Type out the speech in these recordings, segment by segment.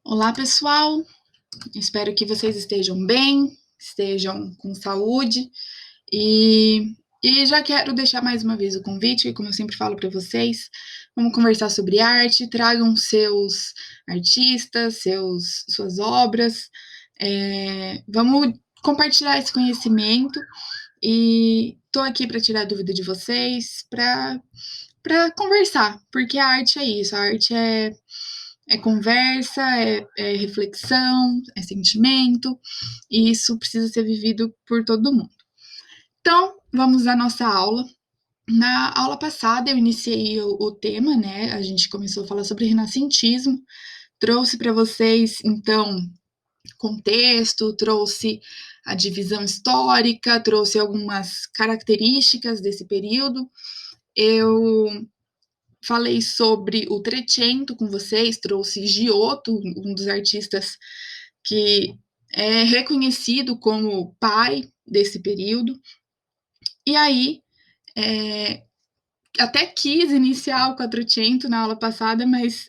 Olá, pessoal! Espero que vocês estejam bem, estejam com saúde e já quero deixar mais uma vez o convite, como eu sempre falo para vocês, vamos conversar sobre arte, tragam seus artistas, suas obras, vamos compartilhar esse conhecimento e estou aqui para tirar dúvida de vocês, para conversar, porque a arte é isso, a arte é conversa, é reflexão, é sentimento, e isso precisa ser vivido por todo mundo. Então, vamos à nossa aula. Na aula passada, eu iniciei o tema, né? A gente começou a falar sobre renascentismo, trouxe para vocês, então, contexto, trouxe a divisão histórica, trouxe algumas características desse período. Eu falei sobre o Trecento com vocês, trouxe Giotto, um dos artistas que é reconhecido como pai desse período. E aí, até quis iniciar o Quattrocento na aula passada, mas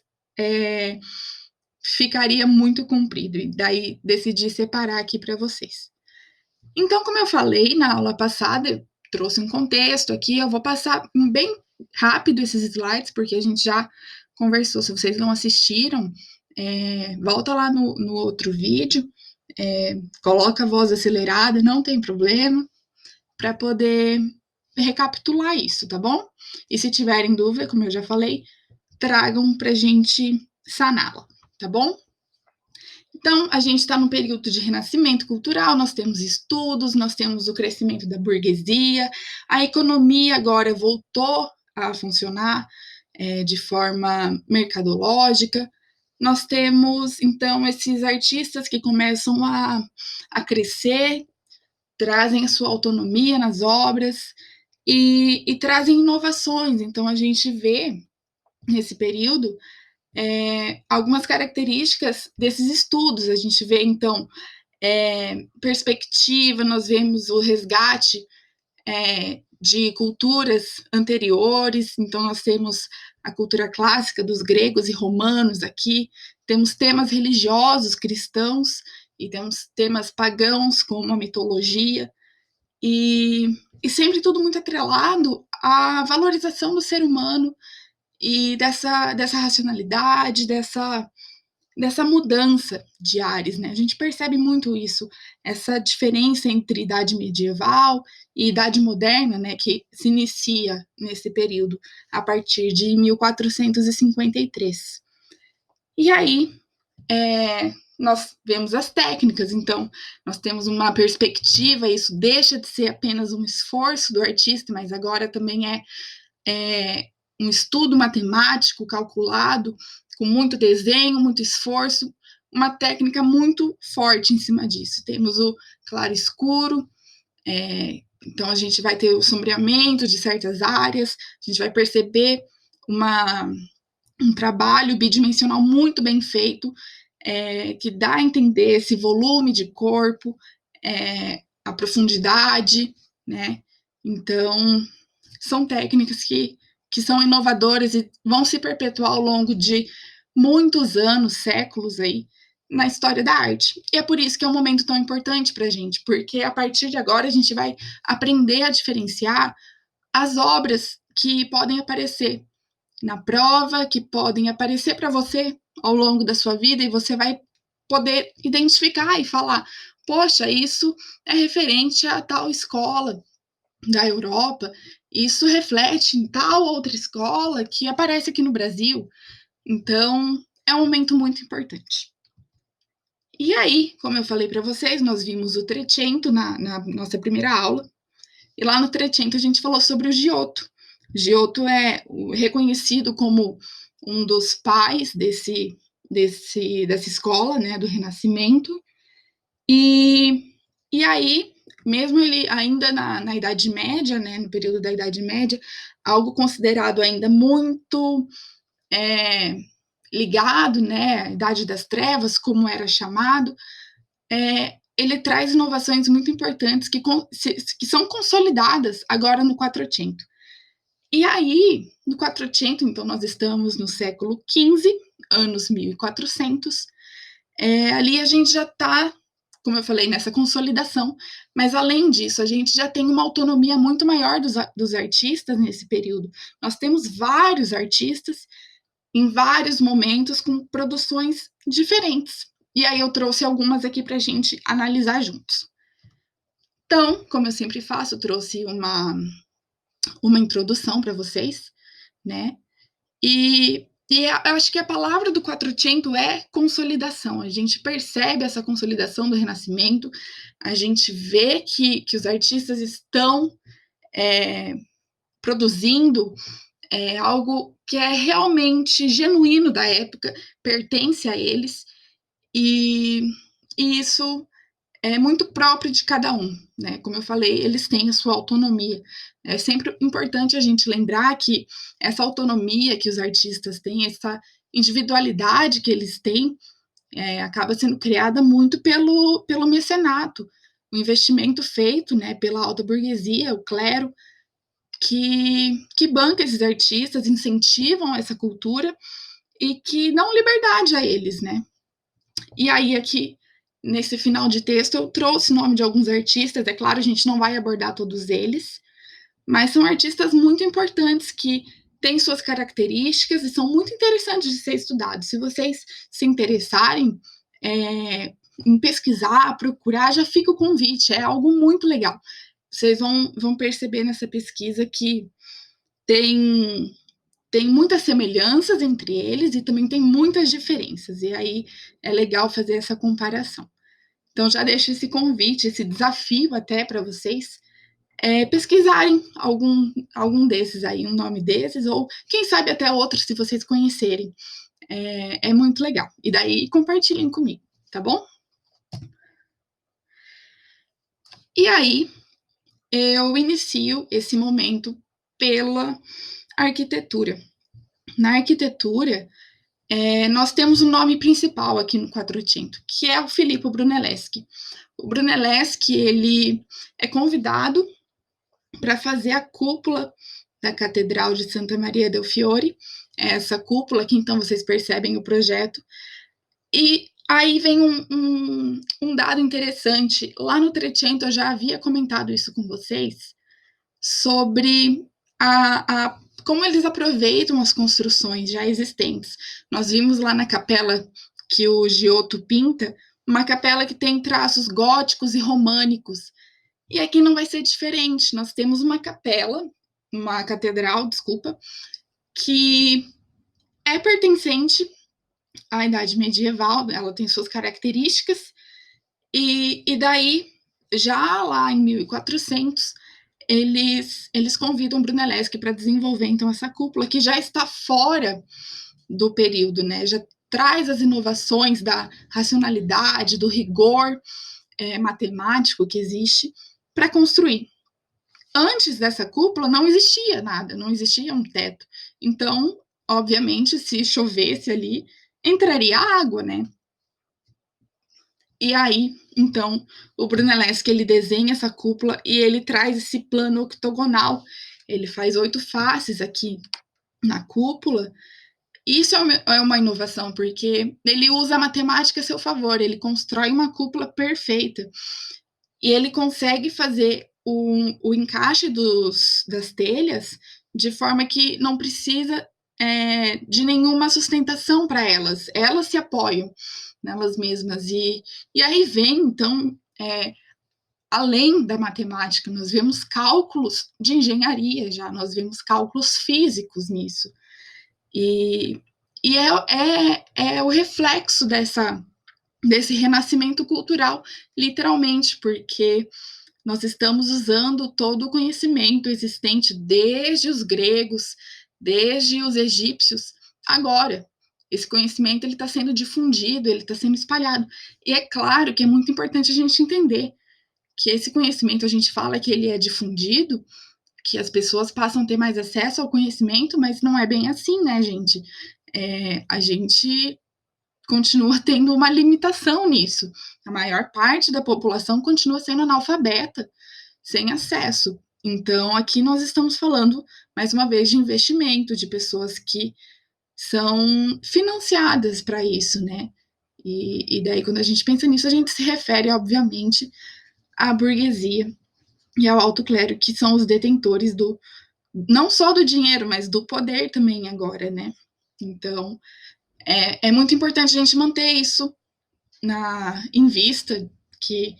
ficaria muito comprido, e daí decidi separar aqui para vocês. Então, como eu falei na aula passada, eu trouxe um contexto aqui, eu vou passar bem rápido esses slides, porque a gente já conversou. Se vocês não assistiram, volta lá no outro vídeo, coloca a voz acelerada, não tem problema, para poder recapitular isso, tá bom? E se tiverem dúvida, como eu já falei, tragam para a gente saná-la, tá bom? Então, a gente está num período de renascimento cultural, nós temos estudos, nós temos o crescimento da burguesia, a economia agora voltou a funcionar de forma mercadológica. Nós temos, então, esses artistas que começam a crescer, trazem a sua autonomia nas obras e trazem inovações. Então, a gente vê, nesse período, algumas características desses estudos. A gente vê, então, perspectiva, nós vemos o resgate de culturas anteriores. Então, nós temos a cultura clássica dos gregos e romanos aqui, temos temas religiosos cristãos e temos temas pagãos, como a mitologia, e sempre tudo muito atrelado à valorização do ser humano e dessa racionalidade, dessa mudança de ares, né? A gente percebe muito isso, essa diferença entre idade medieval e idade moderna, né, que se inicia nesse período, a partir de 1453. E aí, nós vemos as técnicas, então, nós temos uma perspectiva, isso deixa de ser apenas um esforço do artista, mas agora também um estudo matemático calculado, com muito desenho, muito esforço, uma técnica muito forte em cima disso. Temos o claro escuro, então a gente vai ter o sombreamento de certas áreas, a gente vai perceber um trabalho bidimensional muito bem feito, que dá a entender esse volume de corpo, a profundidade, né? Então, são técnicas que são inovadoras e vão se perpetuar ao longo de muitos anos, séculos aí, na história da arte. E é por isso que é um momento tão importante para a gente, porque a partir de agora a gente vai aprender a diferenciar as obras que podem aparecer na prova, que podem aparecer para você ao longo da sua vida, e você vai poder identificar e falar: poxa, isso é referente a tal escola da Europa, isso reflete em tal outra escola que aparece aqui no Brasil. Então, é um momento muito importante. E aí, como eu falei para vocês, nós vimos o Trecento na nossa primeira aula, e lá no Trecento a gente falou sobre o Giotto. Giotto é reconhecido como um dos pais dessa escola, né, do Renascimento, e aí, mesmo ele ainda na Idade Média, né, no período da Idade Média, algo considerado ainda muito ligado, né, à Idade das Trevas, como era chamado, ele traz inovações muito importantes que são consolidadas agora no Quattrocento. E aí, no Quattrocento, então nós estamos no século XV, anos 1400, ali a gente já está, como eu falei, nessa consolidação, mas além disso, a gente já tem uma autonomia muito maior dos artistas nesse período. Nós temos vários artistas em vários momentos com produções diferentes. E aí eu trouxe algumas aqui para a gente analisar juntos. Então, como eu sempre faço, eu trouxe uma introdução para vocês, né? E eu acho que a palavra do Quattrocento é consolidação. A gente percebe essa consolidação do Renascimento, a gente vê que os artistas estão produzindo algo que é realmente genuíno da época, pertence a eles, e, e isso é muito próprio de cada um, né? Como eu falei, eles têm a sua autonomia. É sempre importante a gente lembrar que essa autonomia que os artistas têm, essa individualidade que eles têm, acaba sendo criada muito pelo mecenato, o investimento feito, né, pela alta burguesia, o clero, que banca esses artistas, incentivam essa cultura e que dão liberdade a eles, né? E aí, aqui, nesse final de texto, eu trouxe o nome de alguns artistas. É claro, a gente não vai abordar todos eles, mas são artistas muito importantes que têm suas características e são muito interessantes de ser estudados. Se vocês se interessarem em pesquisar, procurar, já fica o convite. É algo muito legal. Vocês vão perceber nessa pesquisa que tem muitas semelhanças entre eles e também tem muitas diferenças. E aí é legal fazer essa comparação. Então, já deixo esse convite, esse desafio até para vocês pesquisarem algum desses aí, um nome desses, ou quem sabe até outros, se vocês conhecerem. É muito legal. E daí compartilhem comigo, tá bom? E aí, eu inicio esse momento pela arquitetura. Na arquitetura, nós temos um nome principal aqui no Quattrocento, que é o Filippo Brunelleschi. O Brunelleschi, ele é convidado para fazer a cúpula da Catedral de Santa Maria del Fiore, essa cúpula que então vocês percebem o projeto. E aí vem um dado interessante. Lá no Trecento eu já havia comentado isso com vocês, sobre como eles aproveitam as construções já existentes. Nós vimos lá na capela que o Giotto pinta, uma capela que tem traços góticos e românicos. E aqui não vai ser diferente. Nós temos uma catedral, desculpa, que é pertencente à Idade Medieval, ela tem suas características, e daí, já lá em 1400, eles convidam Brunelleschi para desenvolver então essa cúpula que já está fora do período, né? Já traz as inovações da racionalidade, do rigor matemático que existe para construir. Antes dessa cúpula não existia nada, não existia um teto. Então, obviamente, se chovesse ali, entraria água, né? E aí, então, o Brunelleschi, ele desenha essa cúpula e ele traz esse plano octogonal. Ele faz 8 faces aqui na cúpula. Isso é uma inovação, porque ele usa a matemática a seu favor, ele constrói uma cúpula perfeita. E ele consegue fazer o encaixe das telhas de forma que não precisa de nenhuma sustentação para elas. Elas se apoiam nelas mesmas. E aí vem, então, além da matemática, nós vemos cálculos de engenharia já, nós vemos cálculos físicos nisso. E é o reflexo desse renascimento cultural, literalmente, porque nós estamos usando todo o conhecimento existente desde os gregos, desde os egípcios, agora. Esse conhecimento ele está sendo difundido, ele está sendo espalhado. E é claro que é muito importante a gente entender que esse conhecimento, a gente fala que ele é difundido, que as pessoas passam a ter mais acesso ao conhecimento, mas não é bem assim, né, gente? A gente continua tendo uma limitação nisso. A maior parte da população continua sendo analfabeta, sem acesso. Então, aqui nós estamos falando, mais uma vez, de investimento, de pessoas que são financiadas para isso, né? E daí, quando a gente pensa nisso, a gente se refere, obviamente, à burguesia e ao alto clero, que são os detentores não só do dinheiro, mas do poder também agora, né? Então, é muito importante a gente manter isso em vista, que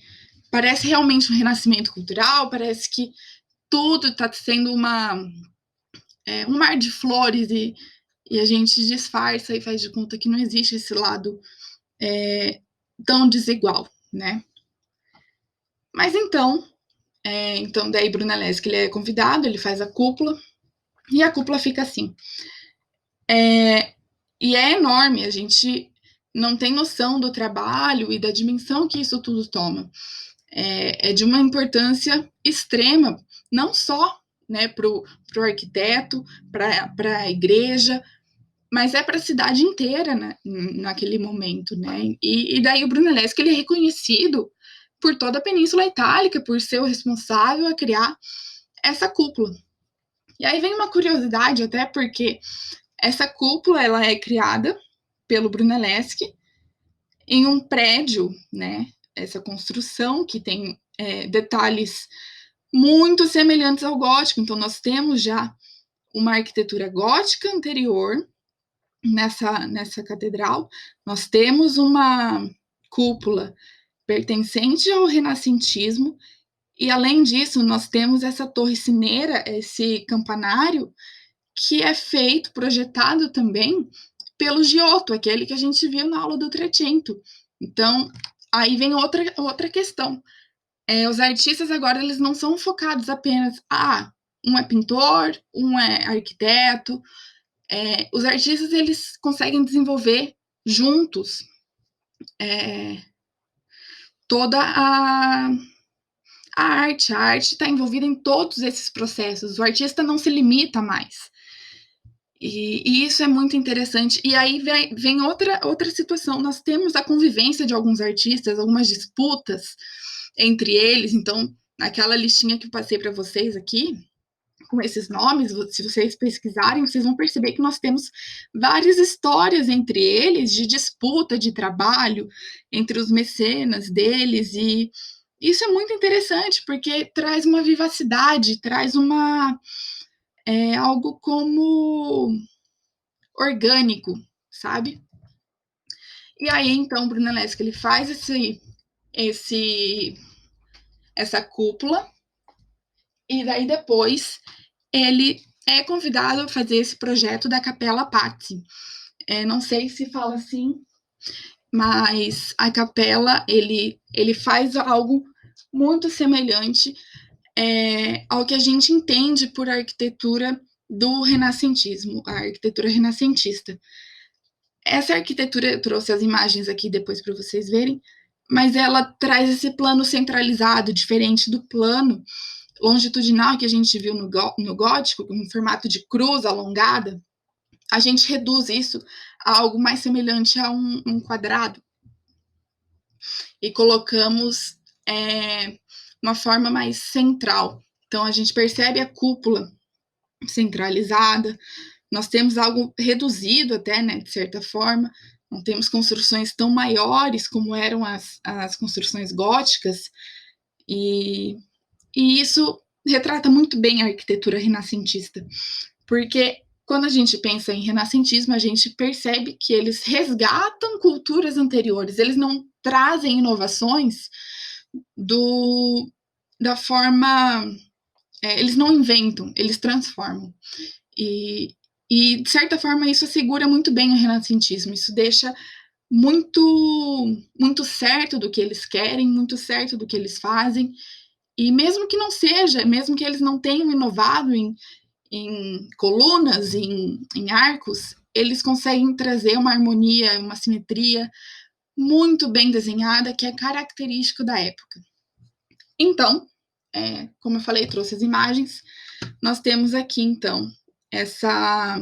parece realmente um renascimento cultural, parece que tudo está sendo um mar de flores e a gente disfarça e faz de conta que não existe esse lado tão desigual, né? Mas então daí Brunelleschi ele é convidado, ele faz a cúpula, e a cúpula fica assim. E é enorme, a gente não tem noção do trabalho e da dimensão que isso tudo toma. É de uma importância extrema, não só, né, para o arquiteto, para a igreja, mas é para a cidade inteira, né, naquele momento, né? E daí o Brunelleschi ele é reconhecido por toda a Península Itálica, por ser o responsável a criar essa cúpula. E aí vem uma curiosidade, até porque essa cúpula ela é criada pelo Brunelleschi em um prédio, né? Essa construção que tem detalhes muito semelhantes ao gótico. Então, nós temos já uma arquitetura gótica anterior nessa catedral, nós temos uma cúpula pertencente ao renascentismo, e além disso, nós temos essa torre cineira, esse campanário, que é feito, projetado também pelo Giotto, aquele que a gente viu na aula do Trecento. Então, aí vem outra questão. Os artistas agora eles não são focados apenas, um é pintor, um é arquiteto. Os artistas eles conseguem desenvolver juntos toda a arte. A arte está envolvida em todos esses processos. O artista não se limita mais. E isso é muito interessante. E aí vem outra situação. Nós temos a convivência de alguns artistas, algumas disputas entre eles. Então, naquela listinha que eu passei para vocês aqui, com esses nomes, se vocês pesquisarem, vocês vão perceber que nós temos várias histórias entre eles de disputa de trabalho entre os mecenas deles, e isso é muito interessante porque traz uma vivacidade, traz algo como orgânico, sabe? E aí então Brunelleschi ele faz essa cúpula, e daí depois ele é convidado a fazer esse projeto da Capella Pazzi. Não sei se fala assim, mas a capela ele faz algo muito semelhante ao que a gente entende por arquitetura do renascentismo, a arquitetura renascentista. Essa arquitetura, eu trouxe as imagens aqui depois para vocês verem, mas ela traz esse plano centralizado, diferente do plano longitudinal que a gente viu no gótico, com um formato de cruz alongada. A gente reduz isso a algo mais semelhante a um quadrado e colocamos uma forma mais central. Então, a gente percebe a cúpula centralizada, nós temos algo reduzido até, né, de certa forma, não temos construções tão maiores como eram as construções góticas, e isso retrata muito bem a arquitetura renascentista, porque quando a gente pensa em renascentismo, a gente percebe que eles resgatam culturas anteriores, eles não trazem inovações da forma. Eles não inventam, eles transformam. E, de certa forma, isso assegura muito bem o renascentismo, isso deixa muito certo do que eles querem, muito certo do que eles fazem, e mesmo que não seja, mesmo que eles não tenham inovado em colunas, em arcos, eles conseguem trazer uma harmonia, uma simetria muito bem desenhada, que é característico da época. Então, como eu falei, trouxe as imagens, nós temos aqui, então, essa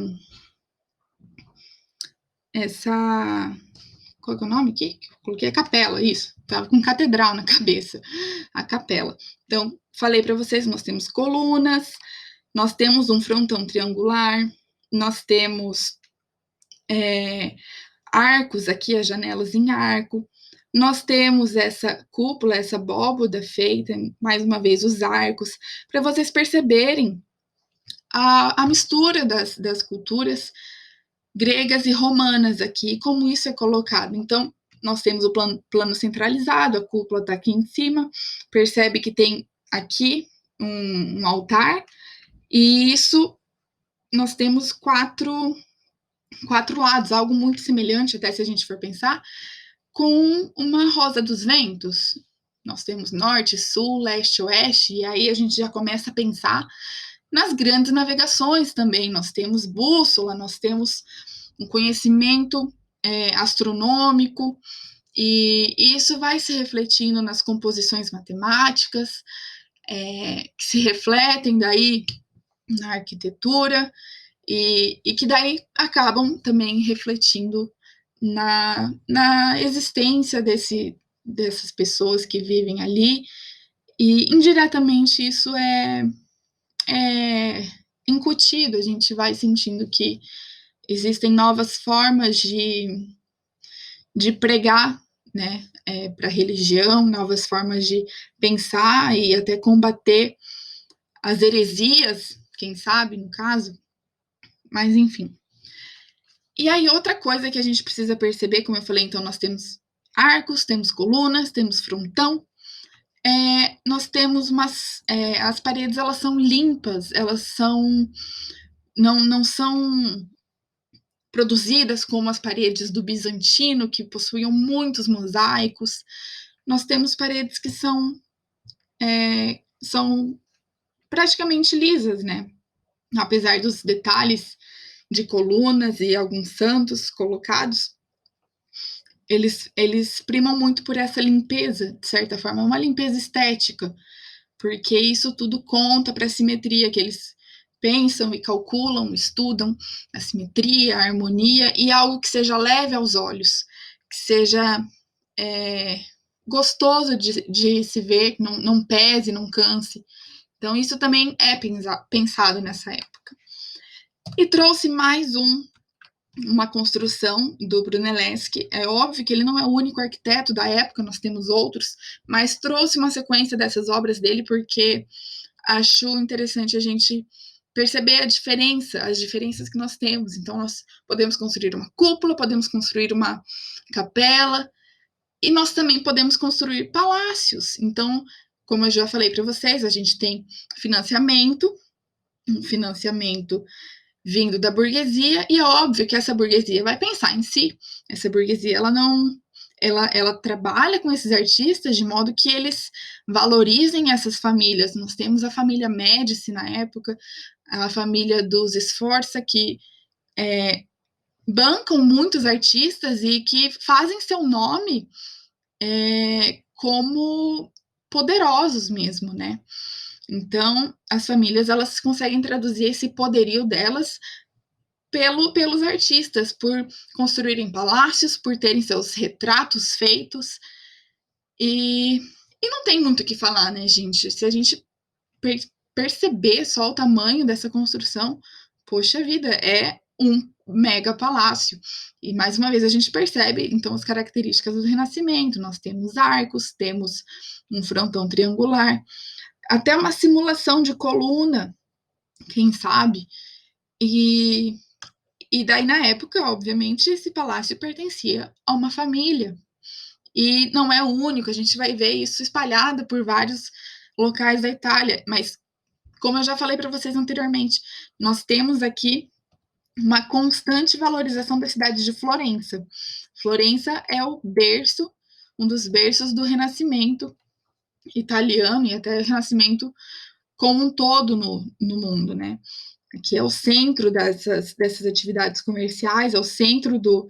qual é o nome aqui? Coloquei a capela, isso. Tava com catedral na cabeça, a capela. Então, falei para vocês, nós temos colunas, nós temos um frontão triangular, nós temos arcos aqui, as janelas em arco. Nós temos essa cúpula, essa abóboda feita, mais uma vez, os arcos, para vocês perceberem a mistura das culturas gregas e romanas aqui, como isso é colocado. Então, nós temos o plano centralizado, a cúpula está aqui em cima, percebe que tem aqui um altar, e isso nós temos quatro lados, algo muito semelhante, até se a gente for pensar, com uma rosa dos ventos. Nós temos norte, sul, leste, oeste, e aí a gente já começa a pensar nas grandes navegações também. Nós temos bússola, nós temos um conhecimento astronômico, e isso vai se refletindo nas composições matemáticas, que se refletem daí na arquitetura, e que daí acabam também refletindo na existência dessas pessoas que vivem ali, e indiretamente isso é incutido, a gente vai sentindo que existem novas formas de pregar, né, para a religião, novas formas de pensar e até combater as heresias, quem sabe, no caso, mas enfim. E aí, outra coisa que a gente precisa perceber, como eu falei, então, nós temos arcos, temos colunas, temos frontão, nós temos as paredes, elas são limpas, elas são, não são produzidas como as paredes do bizantino, que possuíam muitos mosaicos. Nós temos paredes que são praticamente lisas, né? Apesar dos detalhes de colunas e alguns santos colocados, eles primam muito por essa limpeza, de certa forma, é uma limpeza estética, porque isso tudo conta para a simetria, que eles pensam e calculam, estudam a simetria, a harmonia, e algo que seja leve aos olhos, que seja gostoso de se ver, não pese, não canse. Então, isso também é pensado nessa época. E trouxe mais uma construção do Brunelleschi. É óbvio que ele não é o único arquiteto da época, nós temos outros, mas trouxe uma sequência dessas obras dele porque acho interessante a gente perceber as diferenças que nós temos. Então, nós podemos construir uma cúpula, podemos construir uma capela, e nós também podemos construir palácios. Então, como eu já falei para vocês, a gente tem um financiamento vindo da burguesia, e é óbvio que essa burguesia vai pensar em si. Essa burguesia, ela trabalha com esses artistas de modo que eles valorizem essas famílias. Nós temos a família Médici na época, a família dos Sforza, que bancam muitos artistas e que fazem seu nome como poderosos mesmo, né? Então, as famílias, elas conseguem traduzir esse poderio delas pelos artistas, por construírem palácios, por terem seus retratos feitos, e não tem muito o que falar, né, gente? Se a gente perceber só o tamanho dessa construção, poxa vida, é um mega palácio. E mais uma vez a gente percebe, então, as características do Renascimento. Nós temos arcos, temos um frontão triangular, até uma simulação de coluna, quem sabe? E daí, na época, obviamente, esse palácio pertencia a uma família. E não é o único, a gente vai ver isso espalhado por vários locais da Itália. Mas, como eu já falei para vocês anteriormente, nós temos aqui uma constante valorização da cidade de Florença. Florença é o berço, um dos berços do Renascimento italiano e até o Renascimento como um todo no mundo, né? Que é o centro dessas atividades comerciais, é o centro do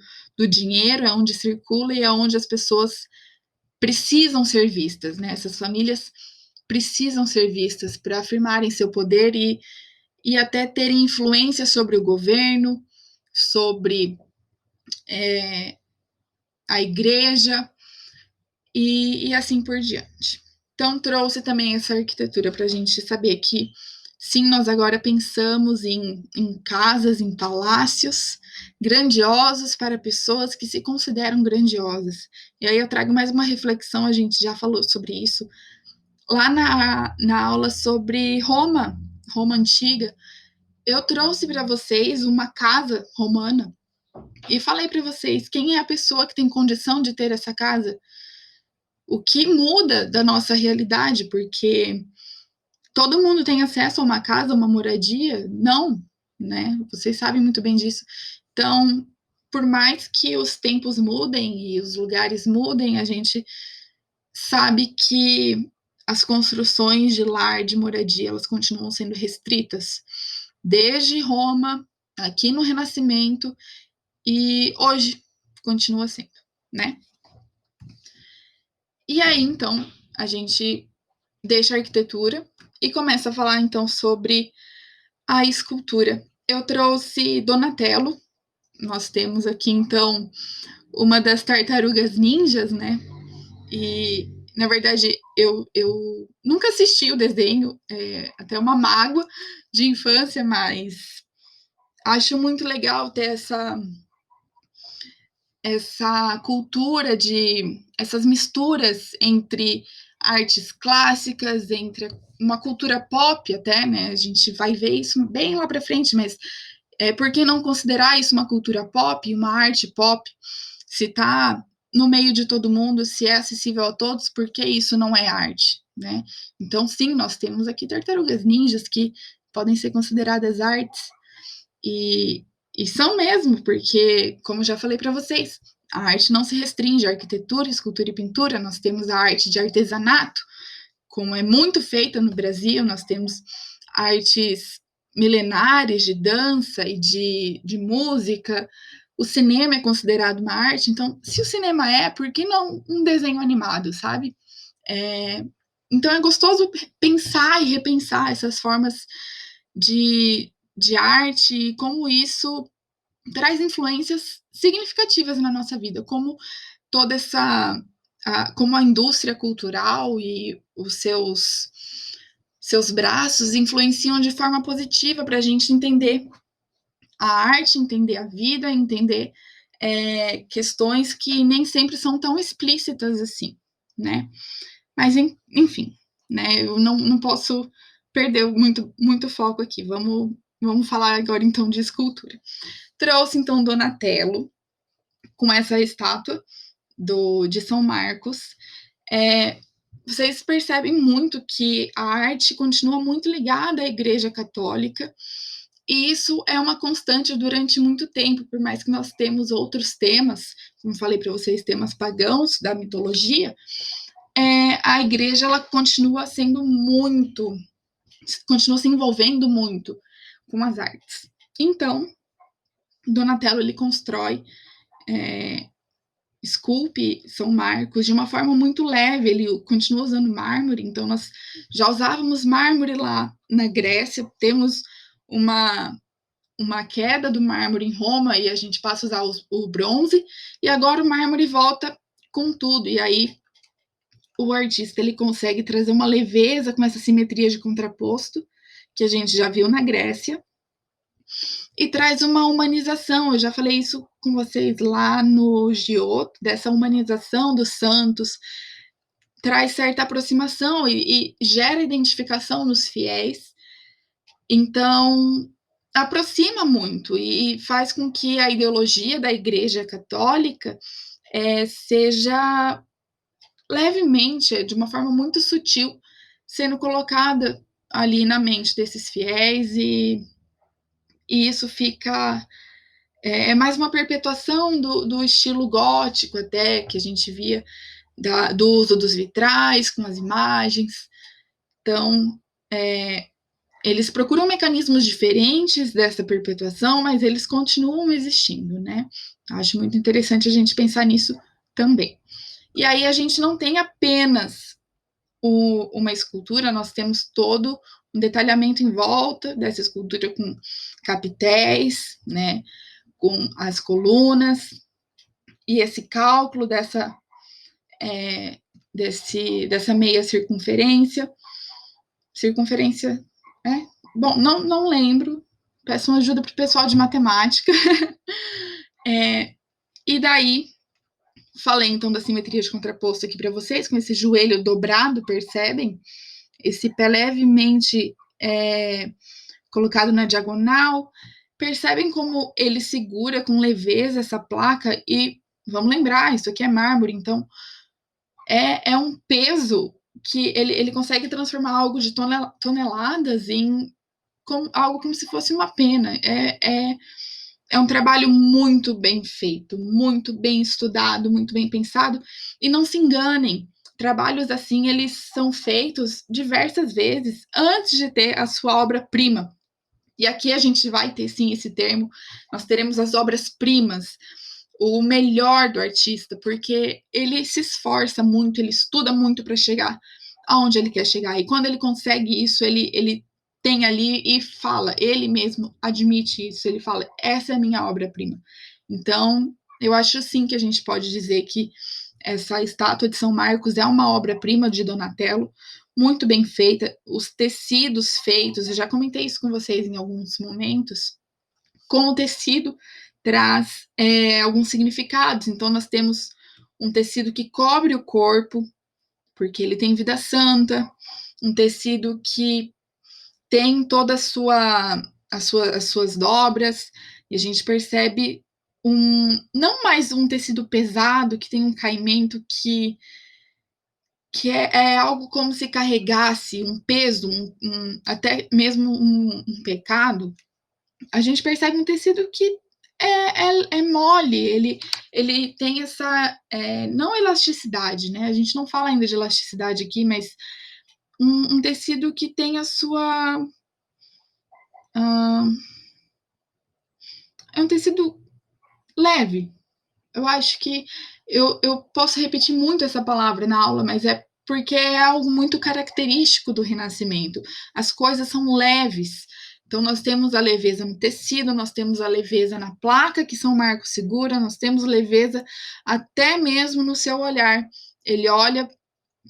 dinheiro, é onde circula e é onde as pessoas precisam ser vistas, né? Essas famílias precisam ser vistas para afirmarem seu poder e até terem influência sobre o governo, sobre a igreja e assim por diante. Então, trouxe também essa arquitetura para a gente saber que Sim, nós agora pensamos em casas, em palácios grandiosos para pessoas que se consideram grandiosas. E aí eu trago mais uma reflexão, a gente já falou sobre isso, lá na aula sobre Roma, Roma Antiga, eu trouxe para vocês uma casa romana e falei para vocês quem é a pessoa que tem condição de ter essa casa, o que muda da nossa realidade, porque todo mundo tem acesso a uma casa, uma moradia? Não, né? Vocês sabem muito bem disso. Então, por mais que os tempos mudem e os lugares mudem, a gente sabe que as construções de lar, de moradia, elas continuam sendo restritas. Desde Roma, aqui no Renascimento, e hoje continua sendo, né? E aí, então, a gente deixa a arquitetura e começa a falar, então, sobre a escultura. Eu trouxe Donatello. Nós temos aqui, então, uma das tartarugas ninjas, né? E, na verdade, eu nunca assisti o desenho, até uma mágoa de infância, mas acho muito legal ter essa cultura de essas misturas entre artes clássicas, entre uma cultura pop até, né? A gente vai ver isso bem lá para frente, mas por que não considerar isso uma cultura pop, uma arte pop? Se está no meio de todo mundo, se é acessível a todos, por que isso não é arte, né? Então, sim, nós temos aqui tartarugas ninjas que podem ser consideradas artes e, e são mesmo, porque, como já falei para vocês, a arte não se restringe à arquitetura, escultura e pintura, nós temos a arte de artesanato, como é muito feita no Brasil, nós temos artes milenares de dança e de música, o cinema é considerado uma arte, então, se o cinema por que não um desenho animado, sabe? É, então, é gostoso pensar e repensar essas formas de arte e como isso traz influências significativas na nossa vida, como toda como a indústria cultural e os seus braços influenciam de forma positiva para a gente entender a arte, entender a vida, entender questões que nem sempre são tão explícitas assim, né? Mas, enfim, né? Eu não posso perder muito foco aqui. Vamos falar agora, então, de escultura. Trouxe, então, Donatello com essa estátua de São Marcos. Vocês percebem muito que a arte continua muito ligada à Igreja Católica, e isso é uma constante durante muito tempo, por mais que nós temos outros temas, como falei para vocês, temas pagãos da mitologia, a igreja ela continua se envolvendo muito com as artes. Então, Donatello ele constrói, esculpe São Marcos de uma forma muito leve, ele continua usando mármore, então nós já usávamos mármore lá na Grécia, temos uma queda do mármore em Roma e a gente passa a usar o bronze, e agora o mármore volta com tudo, e aí o artista ele consegue trazer uma leveza com essa simetria de contraposto, que a gente já viu na Grécia, e traz uma humanização. Eu já falei isso com vocês lá no Giotto, dessa humanização dos santos, traz certa aproximação e gera identificação nos fiéis. Então, aproxima muito e faz com que a ideologia da Igreja Católica seja levemente, de uma forma muito sutil, sendo colocada ali na mente desses fiéis e isso fica mais uma perpetuação do estilo gótico até que a gente via do uso dos vitrais com as imagens. Então, eles procuram mecanismos diferentes dessa perpetuação, mas eles continuam existindo, né? Acho muito interessante a gente pensar nisso também. E aí a gente não tem apenas uma escultura, nós temos todo um detalhamento em volta dessa escultura com capitéis, né? Com as colunas e esse cálculo dessa meia circunferência, é? Bom, não lembro, peço uma ajuda para o pessoal de matemática. E daí, falei então da simetria de contraposto aqui para vocês, com esse joelho dobrado, percebem? Esse pé levemente colocado na diagonal. Percebem como ele segura com leveza essa placa? E vamos lembrar, isso aqui é mármore, então é um peso que ele consegue transformar algo de toneladas em algo como se fosse uma pena. É um trabalho muito bem feito, muito bem estudado, muito bem pensado. E não se enganem, trabalhos assim, eles são feitos diversas vezes antes de ter a sua obra-prima. E aqui a gente vai ter, sim, esse termo, nós teremos as obras-primas, o melhor do artista, porque ele se esforça muito, ele estuda muito para chegar aonde ele quer chegar. E quando ele consegue isso, ele tem ali e fala, ele mesmo admite isso, ele fala, essa é a minha obra-prima. Então, eu acho sim que a gente pode dizer que essa estátua de São Marcos é uma obra-prima de Donatello, muito bem feita, os tecidos feitos, eu já comentei isso com vocês em alguns momentos, com o tecido traz alguns significados. Então, nós temos um tecido que cobre o corpo, porque ele tem vida santa, um tecido que tem toda as suas dobras, e a gente percebe não mais um tecido pesado, que tem um caimento que é algo como se carregasse um peso, até mesmo um pecado. A gente percebe um tecido que é mole, ele tem essa, não elasticidade, né? A gente não fala ainda de elasticidade aqui, mas um tecido que tem a sua. É um tecido leve. Eu acho que eu posso repetir muito essa palavra na aula, mas é porque é algo muito característico do Renascimento. As coisas são leves. Então, nós temos a leveza no tecido, nós temos a leveza na placa que São Marcos segura, nós temos leveza até mesmo no seu olhar. Ele olha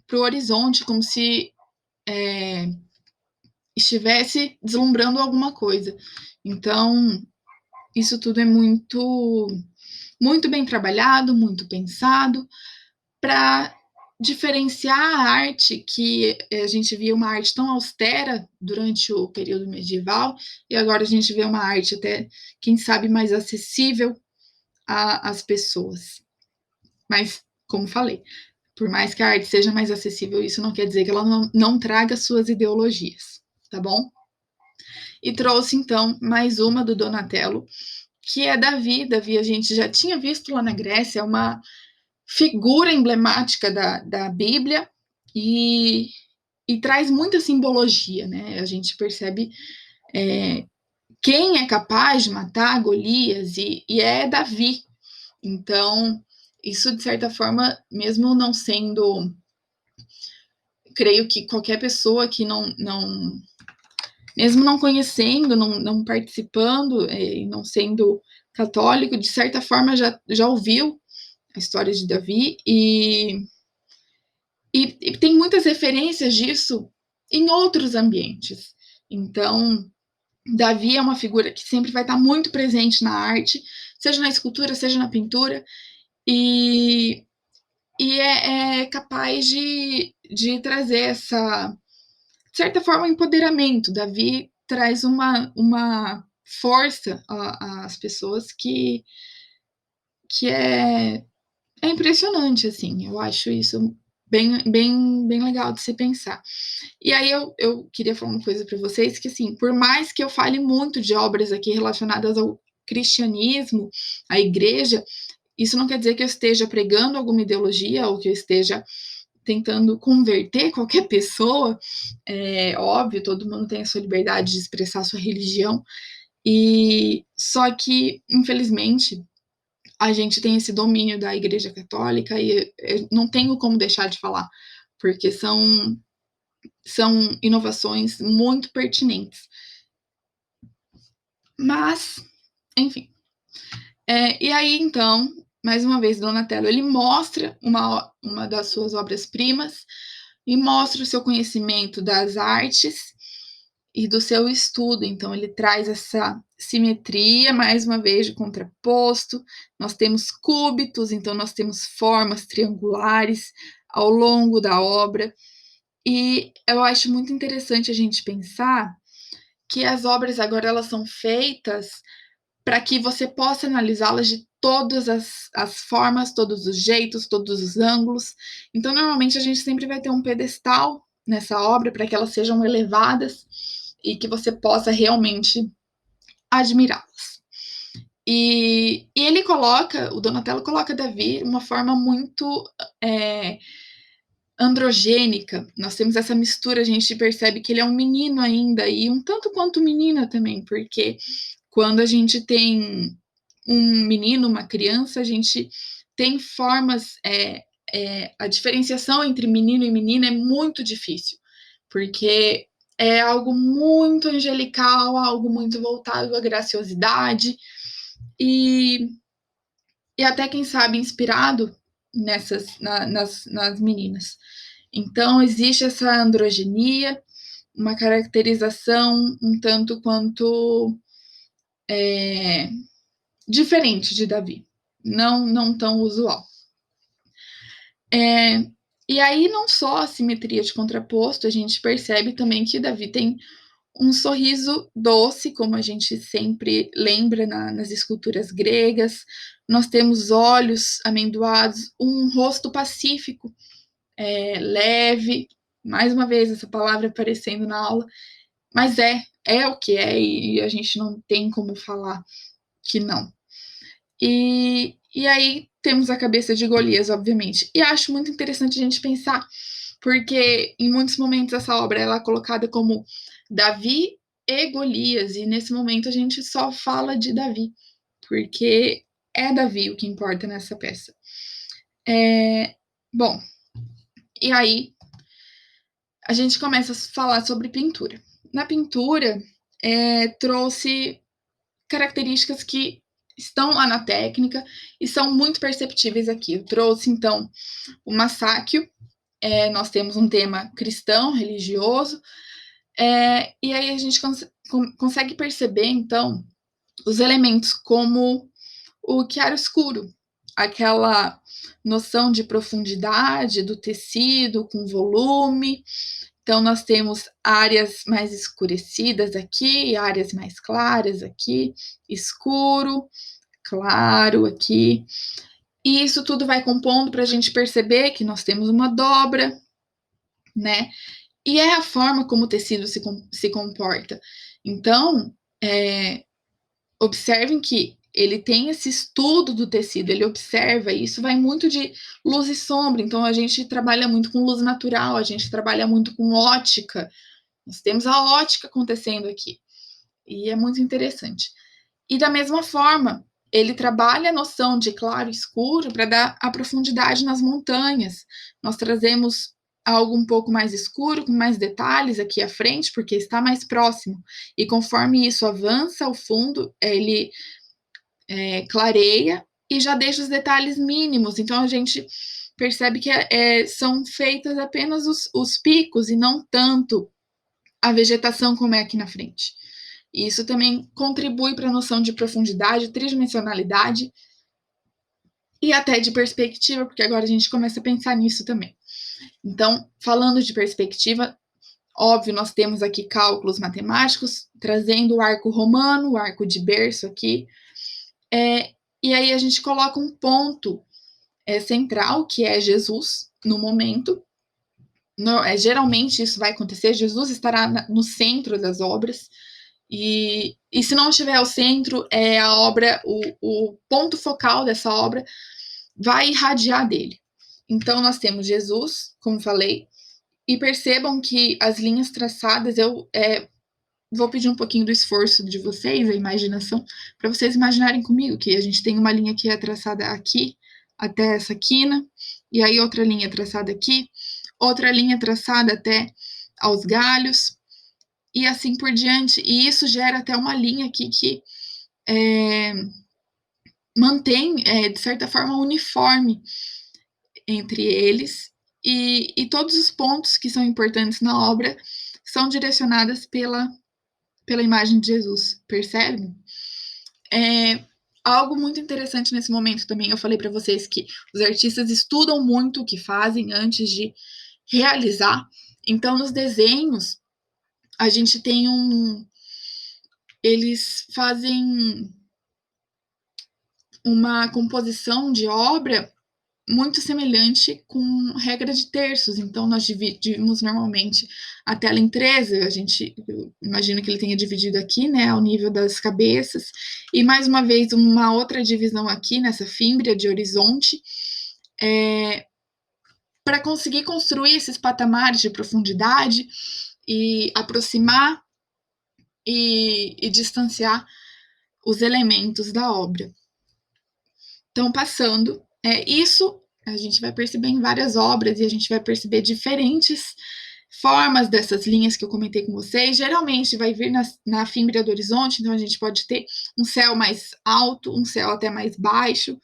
para o horizonte como se estivesse deslumbrando alguma coisa. Então, isso tudo é muito bem trabalhado, muito pensado, para diferenciar a arte, que a gente via uma arte tão austera durante o período medieval, e agora a gente vê uma arte até, quem sabe, mais acessível às pessoas. Mas, como falei, por mais que a arte seja mais acessível, isso não quer dizer que ela não traga suas ideologias, tá bom? E trouxe, então, mais uma do Donatello, que é Davi. Davi a gente já tinha visto lá na Grécia, é uma figura emblemática da Bíblia e traz muita simbologia, né? A gente percebe quem é capaz de matar Golias e é Davi. Então, isso de certa forma, mesmo não sendo, creio que qualquer pessoa que mesmo não conhecendo, não participando e não sendo católico, de certa forma já ouviu a história de Davi e tem muitas referências disso em outros ambientes. Então, Davi é uma figura que sempre vai estar muito presente na arte, seja na escultura, seja na pintura, e, é capaz de trazer essa, de certa forma, empoderamento. Davi traz uma força às pessoas que é impressionante, assim. Eu acho isso bem legal de se pensar. E aí eu queria falar uma coisa para vocês, que assim, por mais que eu fale muito de obras aqui relacionadas ao cristianismo, à igreja, isso não quer dizer que eu esteja pregando alguma ideologia ou que eu esteja tentando converter qualquer pessoa. É óbvio, todo mundo tem a sua liberdade de expressar a sua religião, e só que, infelizmente, a gente tem esse domínio da Igreja Católica e eu não tenho como deixar de falar, porque são inovações muito pertinentes. Mas, enfim. E aí, então, mais uma vez, Donatello, ele mostra uma das suas obras-primas e mostra o seu conhecimento das artes e do seu estudo. Então, ele traz essa simetria, mais uma vez, de contraposto. Nós temos cúbitos, então nós temos formas triangulares ao longo da obra. E eu acho muito interessante a gente pensar que as obras agora elas são feitas para que você possa analisá-las de todas as formas, todos os jeitos, todos os ângulos. Então, normalmente, a gente sempre vai ter um pedestal nessa obra para que elas sejam elevadas e que você possa realmente admirá-las. E ele coloca, o Donatello coloca Davi de uma forma muito androgênica. Nós temos essa mistura, a gente percebe que ele é um menino ainda e um tanto quanto menina também, porque quando a gente tem um menino, uma criança, a gente tem formas, a diferenciação entre menino e menina é muito difícil, porque é algo muito angelical, algo muito voltado à graciosidade e, e até, quem sabe, inspirado nas meninas. Então, existe essa androgenia, uma caracterização um tanto quanto diferente de Davi, não tão usual. E aí, não só a simetria de contraposto, a gente percebe também que Davi tem um sorriso doce, como a gente sempre lembra nas esculturas gregas. Nós temos olhos amendoados, um rosto pacífico, leve. Mais uma vez, essa palavra aparecendo na aula. Mas é o que é, e a gente não tem como falar que não. E aí temos a cabeça de Golias, obviamente. E acho muito interessante a gente pensar, porque em muitos momentos essa obra ela é colocada como Davi e Golias, e nesse momento a gente só fala de Davi, porque é Davi o que importa nessa peça. Bom, e aí a gente começa a falar sobre pintura. Na pintura, trouxe características que estão lá na técnica e são muito perceptíveis aqui. Eu trouxe, então, o Massáquio. Nós temos um tema cristão, religioso, e aí a gente consegue perceber, então, os elementos como o chiaroscuro, aquela noção de profundidade do tecido com volume. Então, nós temos áreas mais escurecidas aqui, áreas mais claras aqui, escuro, claro aqui. E isso tudo vai compondo para a gente perceber que nós temos uma dobra, né? E é a forma como o tecido se comporta. Então, observem que ele tem esse estudo do tecido, ele observa, e isso vai muito de luz e sombra. Então, a gente trabalha muito com luz natural, a gente trabalha muito com ótica. Nós temos a ótica acontecendo aqui. E é muito interessante. E da mesma forma, ele trabalha a noção de claro e escuro para dar a profundidade nas montanhas. Nós trazemos algo um pouco mais escuro, com mais detalhes aqui à frente, porque está mais próximo. E conforme isso avança ao fundo, ele clareia e já deixa os detalhes mínimos. Então a gente percebe que são feitas apenas os picos e não tanto a vegetação como é aqui na frente. E isso também contribui para a noção de profundidade, tridimensionalidade e até de perspectiva, porque agora a gente começa a pensar nisso também. Então, falando de perspectiva, óbvio, nós temos aqui cálculos matemáticos, trazendo o arco romano, o arco de berço aqui, e aí a gente coloca um ponto central, que é Jesus, no momento. Geralmente isso vai acontecer, Jesus estará no centro das obras, e se não estiver ao centro, a obra, o ponto focal dessa obra vai irradiar dele. Então, nós temos Jesus, como falei, e percebam que as linhas traçadas, eu vou pedir um pouquinho do esforço de vocês, a imaginação, para vocês imaginarem comigo que a gente tem uma linha que é traçada aqui, até essa quina, e aí outra linha traçada aqui, outra linha traçada até aos galhos, e assim por diante. E isso gera até uma linha aqui que mantém, de certa forma, uniforme entre eles, e todos os pontos que são importantes na obra são direcionados pela imagem de Jesus, percebe? Algo muito interessante nesse momento também, eu falei para vocês que os artistas estudam muito o que fazem antes de realizar. Então, nos desenhos, a gente tem eles fazem uma composição de obra muito semelhante com regra de terços. Então, nós dividimos normalmente a tela em 13. Eu imagino que ele tenha dividido aqui, né, ao nível das cabeças. E, mais uma vez, uma outra divisão aqui, nessa fímbria de horizonte, para conseguir construir esses patamares de profundidade e aproximar e distanciar os elementos da obra. Então, passando, isso a gente vai perceber em várias obras e a gente vai perceber diferentes formas dessas linhas que eu comentei com vocês. Geralmente vai vir na fímbria do horizonte, então a gente pode ter um céu mais alto, um céu até mais baixo.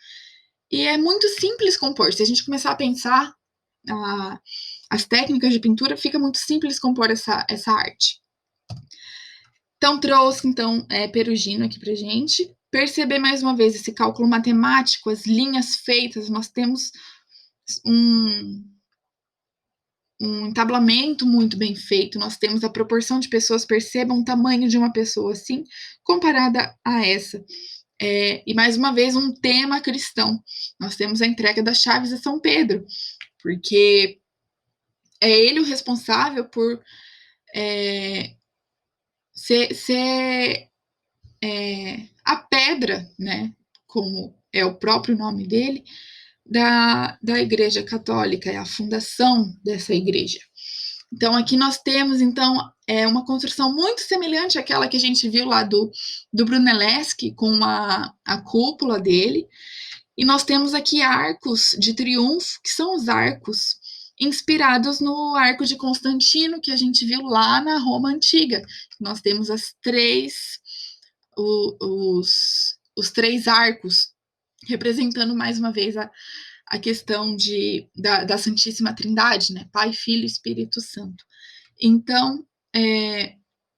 E é muito simples compor. Se a gente começar a pensar as técnicas de pintura, fica muito simples compor essa arte. Então, trouxe Perugino aqui pra gente. Perceber mais uma vez esse cálculo matemático, as linhas feitas, nós temos um entablamento muito bem feito, nós temos a proporção de pessoas, percebam o tamanho de uma pessoa assim, comparada a essa. E mais uma vez, um tema cristão. Nós temos a entrega das chaves a São Pedro, porque é ele o responsável por ser a pedra, né, como é o próprio nome dele, da Igreja Católica, é a fundação dessa igreja. Então, aqui nós temos, uma construção muito semelhante àquela que a gente viu lá do Brunelleschi, com a cúpula dele, e nós temos aqui arcos de triunfo, que são os arcos inspirados no arco de Constantino, que a gente viu lá na Roma Antiga. Nós temos os três arcos, representando mais uma vez a questão da Santíssima Trindade, né? Pai, Filho e Espírito Santo. Então,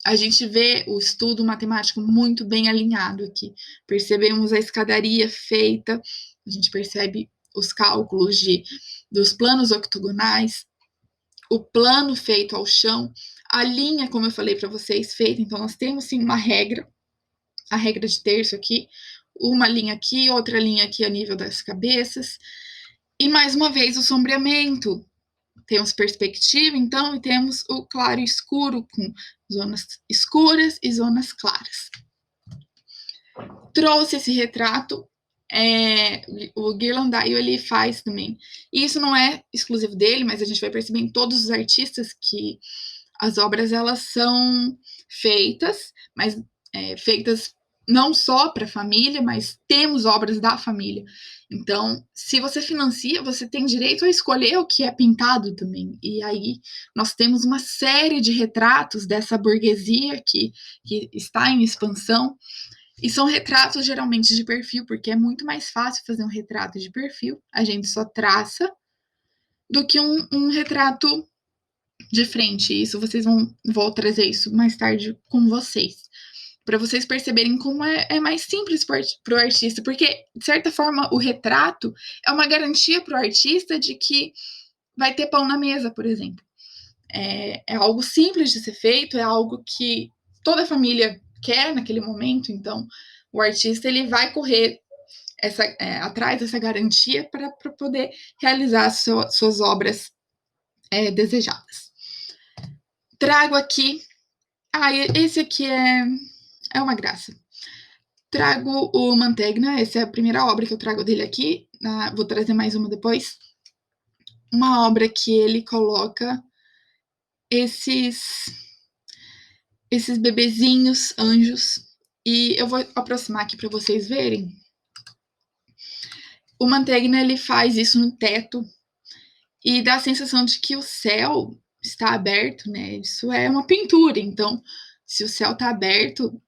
a gente vê o estudo matemático muito bem alinhado aqui. Percebemos a escadaria feita, a gente percebe os cálculos dos planos octogonais, o plano feito ao chão, a linha, como eu falei para vocês, feita. Então, nós temos sim uma regra, a regra de terço aqui, uma linha aqui, outra linha aqui a nível das cabeças, e mais uma vez o sombreamento. Temos perspectiva, então, e temos o claro e escuro, com zonas escuras e zonas claras. Trouxe esse retrato, o Ghirlandaio ele faz também. E isso não é exclusivo dele, mas a gente vai perceber em todos os artistas que as obras elas são feitas, mas feitas não só para a família, mas temos obras da família. Então, se você financia, você tem direito a escolher o que é pintado também. E aí nós temos uma série de retratos dessa burguesia que está em expansão. E são retratos geralmente de perfil, porque é muito mais fácil fazer um retrato de perfil. A gente só traça do que um retrato de frente. Isso vou trazer isso mais tarde com vocês, para vocês perceberem como é mais simples para o artista, porque, de certa forma, o retrato é uma garantia para o artista de que vai ter pão na mesa, por exemplo. É algo simples de ser feito, é algo que toda a família quer naquele momento, então o artista ele vai correr atrás dessa garantia para poder realizar suas obras desejadas. Trago aqui. Esse aqui é uma graça. Trago o Mantegna, essa é a primeira obra que eu trago dele aqui. Vou trazer mais uma depois. Uma obra que ele coloca esses bebezinhos, anjos. E eu vou aproximar aqui para vocês verem. O Mantegna ele faz isso no teto e dá a sensação de que o céu está aberto, né? Isso é uma pintura, então, se o céu está aberto,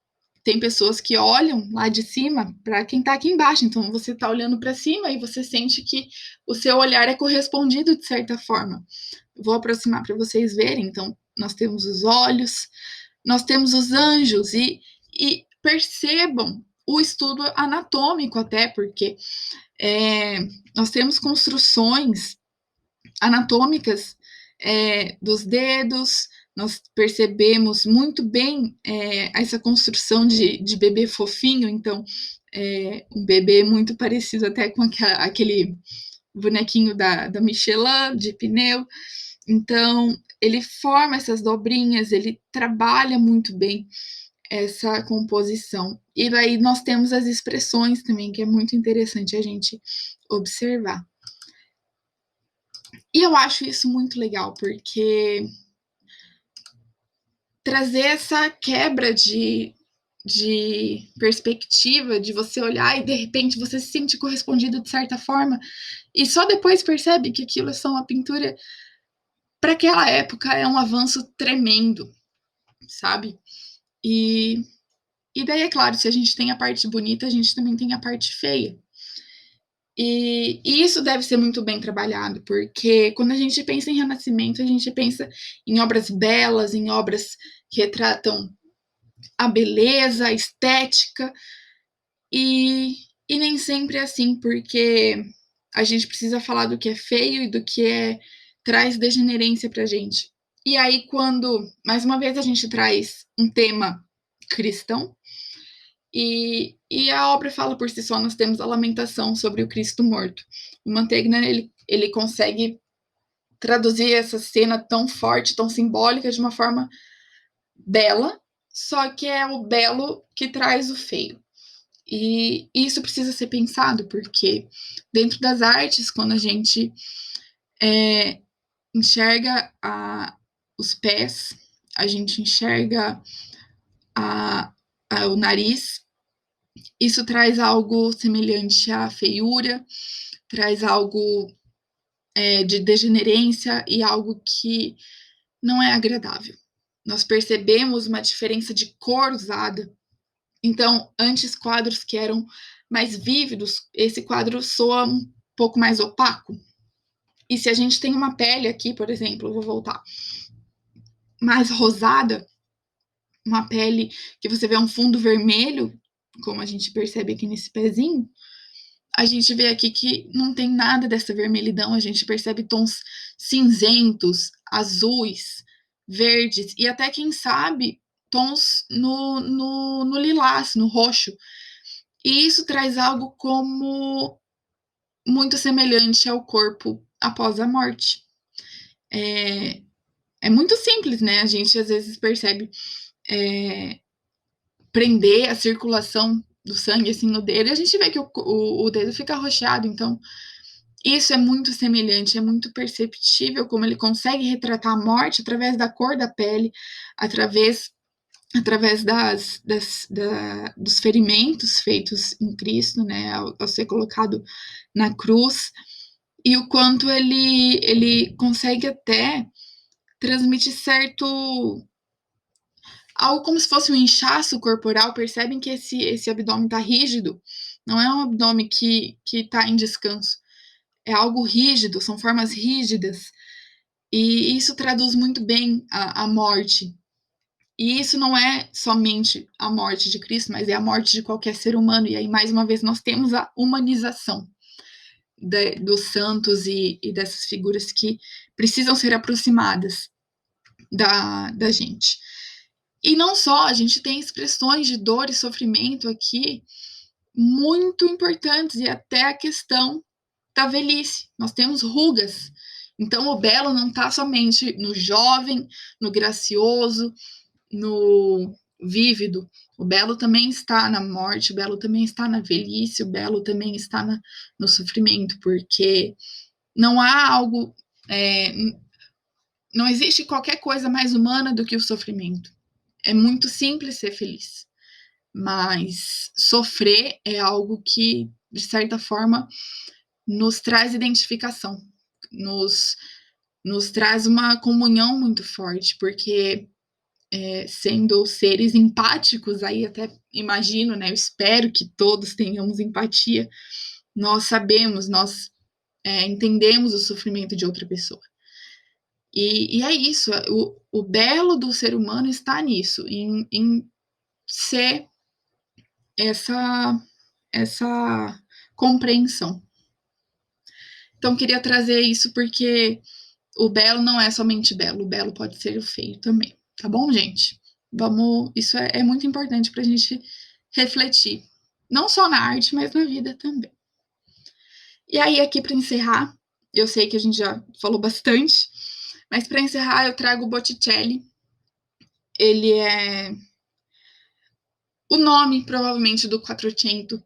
tem pessoas que olham lá de cima para quem está aqui embaixo. Então, você está olhando para cima e você sente que o seu olhar é correspondido de certa forma. Vou aproximar para vocês verem. Então, nós temos os olhos, nós temos os anjos, e percebam o estudo anatômico até, porque nós temos construções anatômicas dos dedos, nós percebemos muito bem essa construção de bebê fofinho, então um bebê muito parecido até com aquele bonequinho da Michelin, de pneu. Então, ele forma essas dobrinhas, ele trabalha muito bem essa composição. E daí nós temos as expressões também, que é muito interessante a gente observar. E eu acho isso muito legal, porque trazer essa quebra de perspectiva, de você olhar e de repente você se sente correspondido de certa forma, e só depois percebe que aquilo é só uma pintura, para aquela época é um avanço tremendo, sabe? E daí, é claro, se a gente tem a parte bonita, a gente também tem a parte feia. E isso deve ser muito bem trabalhado, porque quando a gente pensa em Renascimento, a gente pensa em obras belas, em obras que retratam a beleza, a estética, e nem sempre é assim, porque a gente precisa falar do que é feio e do que traz degenerência pra gente. E aí, quando, mais uma vez, a gente traz um tema cristão, e a obra fala por si só, nós temos a lamentação sobre o Cristo morto. O Mantegna, ele consegue traduzir essa cena tão forte, tão simbólica, de uma forma bela, só que é o belo que traz o feio. E isso precisa ser pensado, porque dentro das artes, quando a gente enxerga os pés, a gente enxerga o nariz, isso traz algo semelhante à feiura, traz algo de degenerência e algo que não é agradável. Nós percebemos uma diferença de cor usada. Então, antes quadros que eram mais vívidos, esse quadro soa um pouco mais opaco. E se a gente tem uma pele aqui, por exemplo, eu vou voltar, mais rosada, uma pele que você vê um fundo vermelho, como a gente percebe aqui nesse pezinho, a gente vê aqui que não tem nada dessa vermelhidão, a gente percebe tons cinzentos, azuis, verdes, e até, quem sabe, tons no lilás, no roxo. E isso traz algo como muito semelhante ao corpo após a morte. É muito simples, né? A gente às vezes percebe prender a circulação do sangue assim no dedo, e a gente vê que o dedo fica arroxeado. Então, isso é muito semelhante, é muito perceptível como ele consegue retratar a morte através da cor da pele, através dos ferimentos feitos em Cristo, né, ao ser colocado na cruz, e o quanto ele consegue até transmitir algo como se fosse um inchaço corporal. Percebem que esse abdômen está rígido, não é um abdômen que está em descanso, é algo rígido, são formas rígidas, e isso traduz muito bem a morte. E isso não é somente a morte de Cristo, mas é a morte de qualquer ser humano. E aí, mais uma vez, nós temos a humanização dos santos e dessas figuras que precisam ser aproximadas da gente. E não só, a gente tem expressões de dor e sofrimento aqui muito importantes, e até a questão da velhice. Nós temos rugas. Então, o belo não está somente no jovem, no gracioso, no vívido. O belo também está na morte, o belo também está na velhice, o belo também está no sofrimento, porque não há algo, não existe qualquer coisa mais humana do que o sofrimento. É muito simples ser feliz, mas sofrer é algo que, de certa forma, nos traz identificação, nos traz uma comunhão muito forte, porque sendo seres empáticos, aí até imagino, né? Eu espero que todos tenhamos empatia. Nós sabemos, nós entendemos o sofrimento de outra pessoa. E é isso, o belo do ser humano está nisso, em ser essa compreensão. Então, queria trazer isso porque o belo não é somente belo, o belo pode ser o feio também, tá bom, gente? Isso é muito importante para a gente refletir, não só na arte, mas na vida também. E aí, aqui para encerrar, eu sei que a gente já falou bastante, mas para encerrar, eu trago o Botticelli. Ele é o nome, provavelmente, do Quattrocento.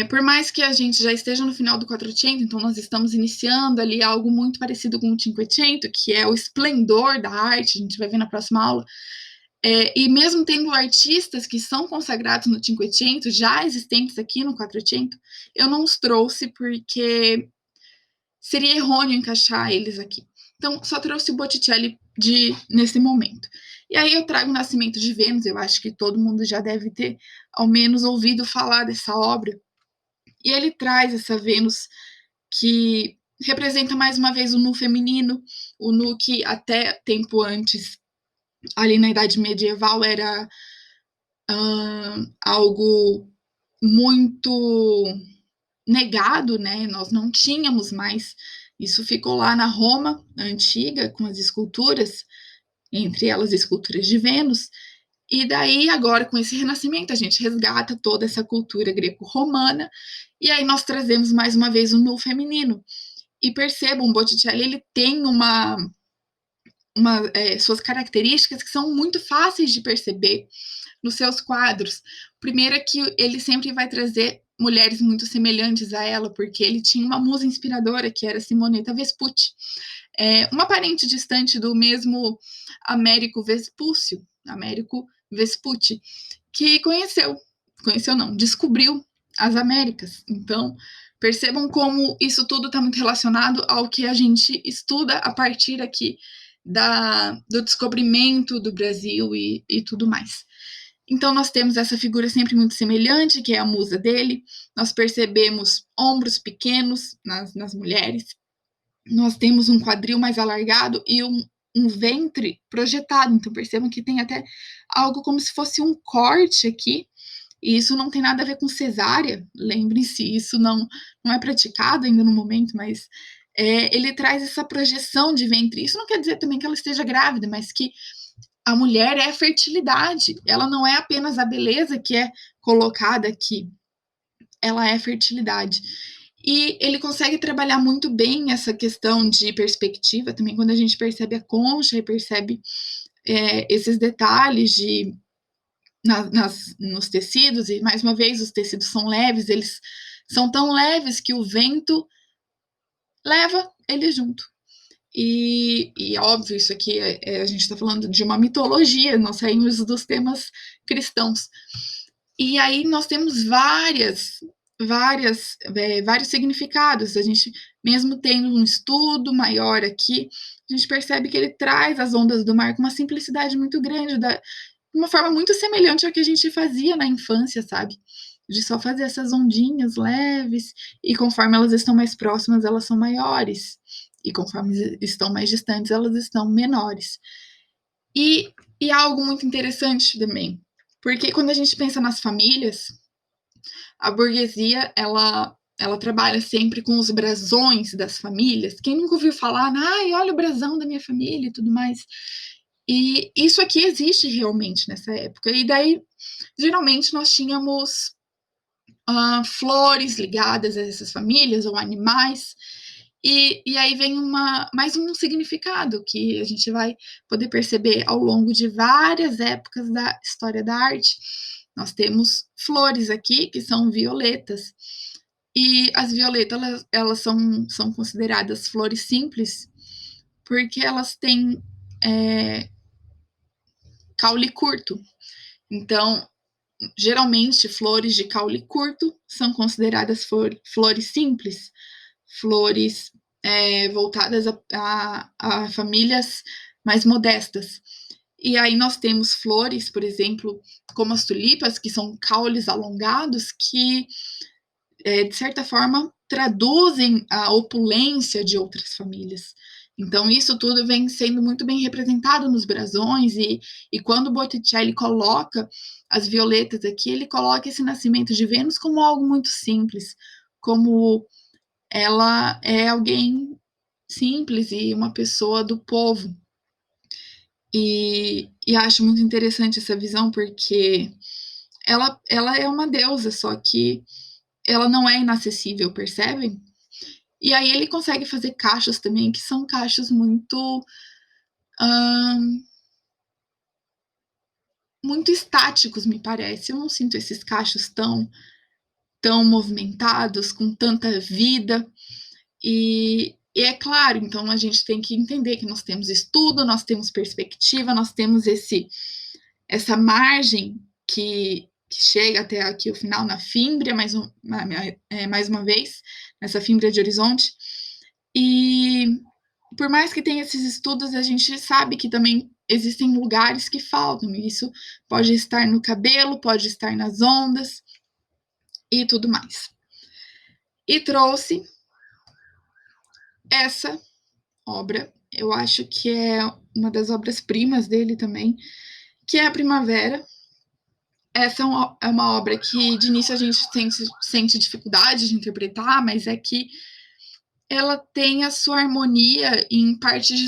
Por mais que a gente já esteja no final do Quattrocento, então nós estamos iniciando ali algo muito parecido com o Cinquecento, que é o esplendor da arte, a gente vai ver na próxima aula. E mesmo tendo artistas que são consagrados no Cinquecento, já existentes aqui no Quattrocento, eu não os trouxe porque seria errôneo encaixar eles aqui. Então, só trouxe o Botticelli nesse momento. E aí eu trago o Nascimento de Vênus, eu acho que todo mundo já deve ter ao menos ouvido falar dessa obra. E ele traz essa Vênus que representa mais uma vez o nu feminino, o nu que até tempo antes, ali na Idade Medieval, era algo muito negado, né? Nós não tínhamos mais. Isso ficou lá na Roma antiga, com as esculturas, entre elas esculturas de Vênus. E daí, agora, com esse renascimento, a gente resgata toda essa cultura greco-romana, e aí nós trazemos mais uma vez o nu feminino. E percebam, o Botticelli, ele tem suas características que são muito fáceis de perceber nos seus quadros. Primeiro é que ele sempre vai trazer mulheres muito semelhantes a ela, porque ele tinha uma musa inspiradora, que era Simonetta Vespucci, uma parente distante do mesmo Américo Vespucci, que descobriu as Américas. Então, percebam como isso tudo está muito relacionado ao que a gente estuda a partir aqui do descobrimento do Brasil e tudo mais. Então, nós temos essa figura sempre muito semelhante, que é a musa dele. Nós percebemos ombros pequenos nas mulheres. Nós temos um quadril mais alargado e um ventre projetado. Então, percebam que tem até algo como se fosse um corte aqui. E isso não tem nada a ver com cesárea. Lembrem-se, isso não é praticado ainda no momento, mas ele traz essa projeção de ventre. Isso não quer dizer também que ela esteja grávida, mas que a mulher é fertilidade. Ela não é apenas a beleza que é colocada aqui, ela é fertilidade. E ele consegue trabalhar muito bem essa questão de perspectiva também, quando a gente percebe a concha e percebe esses detalhes nos tecidos, e mais uma vez, os tecidos são leves, eles são tão leves que o vento leva ele junto. E óbvio, isso aqui a gente está falando de uma mitologia, nós saímos dos temas cristãos. E aí nós temos vários significados. A gente, mesmo tendo um estudo maior aqui, a gente percebe que ele traz as ondas do mar com uma simplicidade muito grande, de uma forma muito semelhante ao que a gente fazia na infância, sabe? De só fazer essas ondinhas leves, e conforme elas estão mais próximas, elas são maiores. E conforme estão mais distantes, elas estão menores. E algo muito interessante também, porque quando a gente pensa nas famílias, a burguesia, ela trabalha sempre com os brasões das famílias. Quem nunca ouviu falar, ai, olha o brasão da minha família e tudo mais. E isso aqui existe realmente nessa época. E daí, geralmente, nós tínhamos flores ligadas a essas famílias ou animais. E aí vem mais um significado que a gente vai poder perceber ao longo de várias épocas da história da arte. Nós temos flores aqui que são violetas. E as violetas, elas são consideradas flores simples porque elas têm caule curto. Então, geralmente, flores de caule curto são consideradas flores simples, flores voltadas a famílias mais modestas. E aí nós temos flores, por exemplo, como as tulipas, que são caules alongados, que de certa forma, traduzem a opulência de outras famílias. Então, isso tudo vem sendo muito bem representado nos brasões, e quando Botticelli coloca as violetas aqui, ele coloca esse nascimento de Vênus como algo muito simples, como ela é alguém simples e uma pessoa do povo. E acho muito interessante essa visão, porque ela é uma deusa, só que ela não é inacessível, percebem? E aí ele consegue fazer cachos também, que são cachos muito estáticos, me parece. Eu não sinto esses cachos tão movimentados, com tanta vida. E é claro, então a gente tem que entender que nós temos estudo, nós temos perspectiva, nós temos essa margem que chega até aqui o final na fímbria, mais uma vez, nessa fímbria de horizonte. E por mais que tenha esses estudos, a gente sabe que também existem lugares que faltam. Isso pode estar no cabelo, pode estar nas ondas e tudo mais. E trouxe essa obra, eu acho que é uma das obras-primas dele também, que é a Primavera. Essa é uma obra que de início a gente sente dificuldade de interpretar, mas é que ela tem a sua harmonia em partes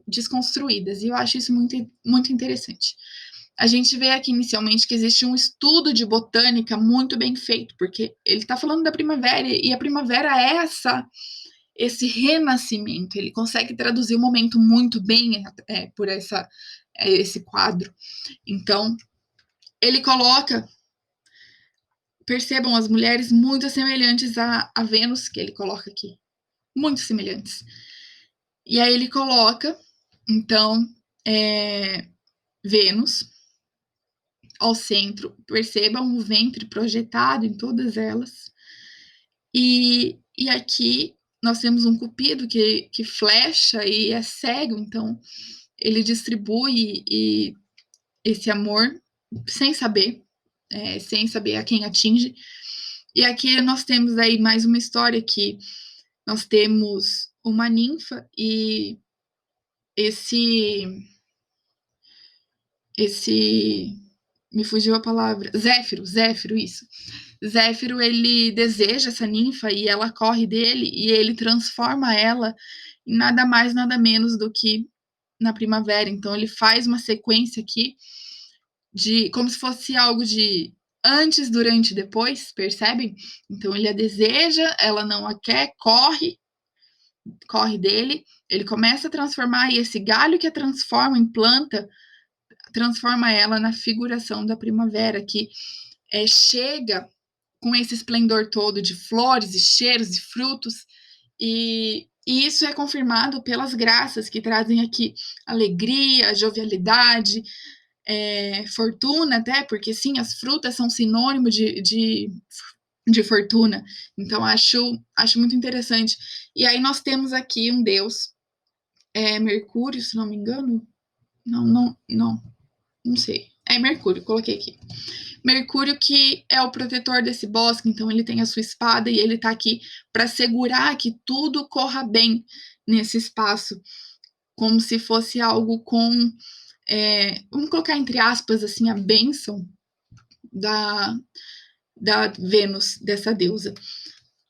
desconstruídas, e eu acho isso muito, muito interessante. A gente vê aqui inicialmente que existe um estudo de botânica muito bem feito, porque ele está falando da primavera, e a primavera é esse renascimento, ele consegue traduzir o momento muito bem por esse quadro. Então, ele coloca, percebam, as mulheres muito semelhantes a Vênus, que ele coloca aqui, muito semelhantes. E aí ele coloca, então, Vênus ao centro, percebam o ventre projetado em todas elas. E aqui nós temos um cupido que flecha e é cego, então ele distribui esse amor sem saber a quem atinge. E aqui nós temos aí mais uma história que nós temos uma ninfa e esse me fugiu a palavra, Zéfiro, isso. Zéfiro, ele deseja essa ninfa e ela corre dele e ele transforma ela em nada mais, nada menos do que na primavera. Então ele faz uma sequência aqui de como se fosse algo de antes, durante e depois, percebem? Então ele a deseja, ela não a quer, corre dele, ele começa a transformar e esse galho que a transforma em planta transforma ela na figuração da primavera, que chega com esse esplendor todo de flores e cheiros e frutos, e isso é confirmado pelas graças que trazem aqui alegria, jovialidade, fortuna até, porque sim, as frutas são sinônimo de fortuna. Então, acho muito interessante. E aí nós temos aqui um deus, Mercúrio, se não me engano. Não sei. É Mercúrio, coloquei aqui. Mercúrio que é o protetor desse bosque, então ele tem a sua espada e ele tá aqui para segurar que tudo corra bem nesse espaço, como se fosse algo vamos colocar entre aspas assim, a bênção da, da Vênus, dessa deusa.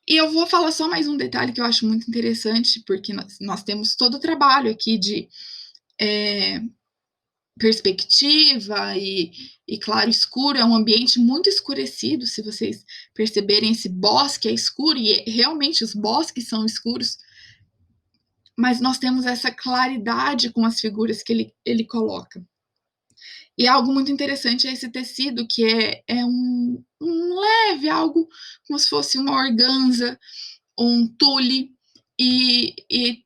E eu vou falar só mais um detalhe que eu acho muito interessante, porque nós temos todo o trabalho aqui de perspectiva e claro escuro, é um ambiente muito escurecido, se vocês perceberem, esse bosque é escuro e realmente os bosques são escuros, mas nós temos essa claridade com as figuras que ele coloca. E algo muito interessante é esse tecido, que é um leve, algo como se fosse uma organza, um tule, e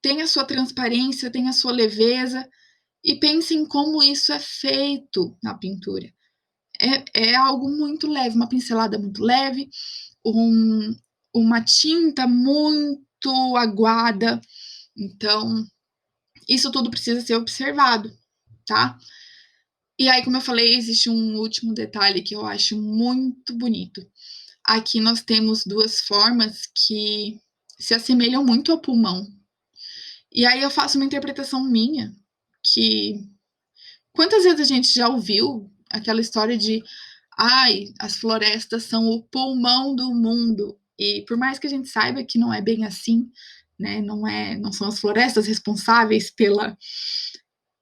tem a sua transparência, tem a sua leveza, e pensem como isso é feito na pintura. É algo muito leve, uma pincelada muito leve, uma tinta muito aguada. Então, isso tudo precisa ser observado, tá? E aí, como eu falei, existe um último detalhe que eu acho muito bonito. aqui nós temos duas formas que se assemelham muito ao pulmão. E aí eu faço uma interpretação minha, que quantas vezes a gente já ouviu aquela história de ai, as florestas são o pulmão do mundo. E por mais que a gente saiba que não é bem assim, né? Não são as florestas responsáveis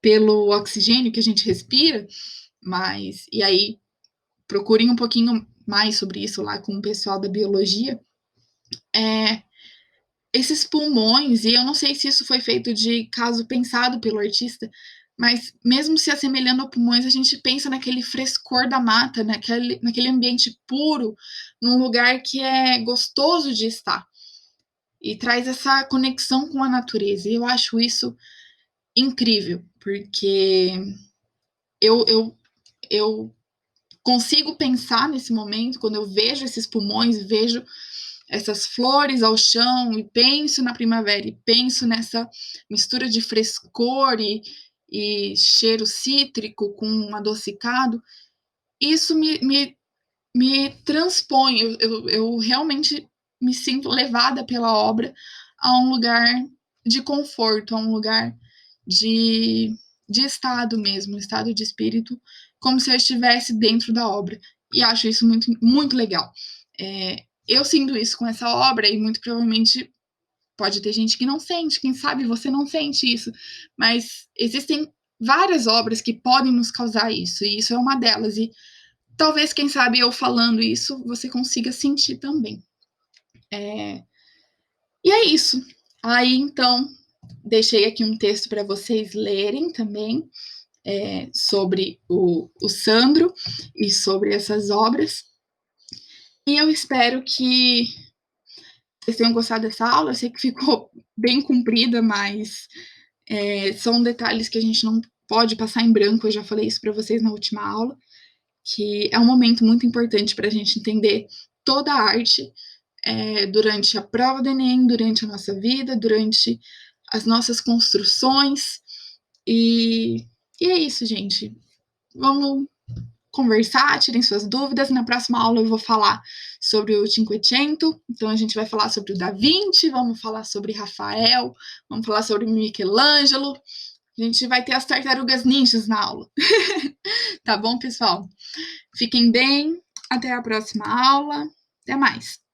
pelo oxigênio que a gente respira, mas e aí procurem um pouquinho mais sobre isso lá com o pessoal da biologia. É, esses pulmões, e eu não sei se isso foi feito de caso pensado pelo artista, mas mesmo se assemelhando a pulmões, a gente pensa naquele frescor da mata, naquele ambiente puro, num lugar que é gostoso de estar. E traz essa conexão com a natureza. E eu acho isso incrível, porque eu, eu, eu consigo pensar nesse momento, quando eu vejo esses pulmões, vejo essas flores ao chão e penso na primavera e penso nessa mistura de frescor e cheiro cítrico com um adocicado, isso me transpõe, eu realmente me sinto levada pela obra a um lugar de conforto, a um lugar de, de estado mesmo, estado de espírito, como se eu estivesse dentro da obra. E acho isso muito, muito legal. Eu sinto isso com essa obra e muito provavelmente pode ter gente que não sente, quem sabe você não sente isso, mas existem várias obras que podem nos causar isso, e isso é uma delas. E talvez, quem sabe, eu falando isso, você consiga sentir também. É... E é isso. Aí, então, deixei aqui um texto para vocês lerem também, sobre o Sandro e sobre essas obras. E eu espero que vocês tenham gostado dessa aula. Eu sei que ficou bem comprida, mas são detalhes que a gente não pode passar em branco. Eu já falei isso para vocês na última aula, que é um momento muito importante para a gente entender toda a arte durante a prova do Enem, durante a nossa vida, durante as nossas construções. E é isso, gente. Vamos conversar, tirem suas dúvidas. Na próxima aula eu vou falar sobre o Cinquecento, então a gente vai falar sobre o Da Vinci, vamos falar sobre Rafael, vamos falar sobre Michelangelo. A gente vai ter as tartarugas ninjas na aula. Tá bom, pessoal? Fiquem bem, até a próxima aula. Até mais.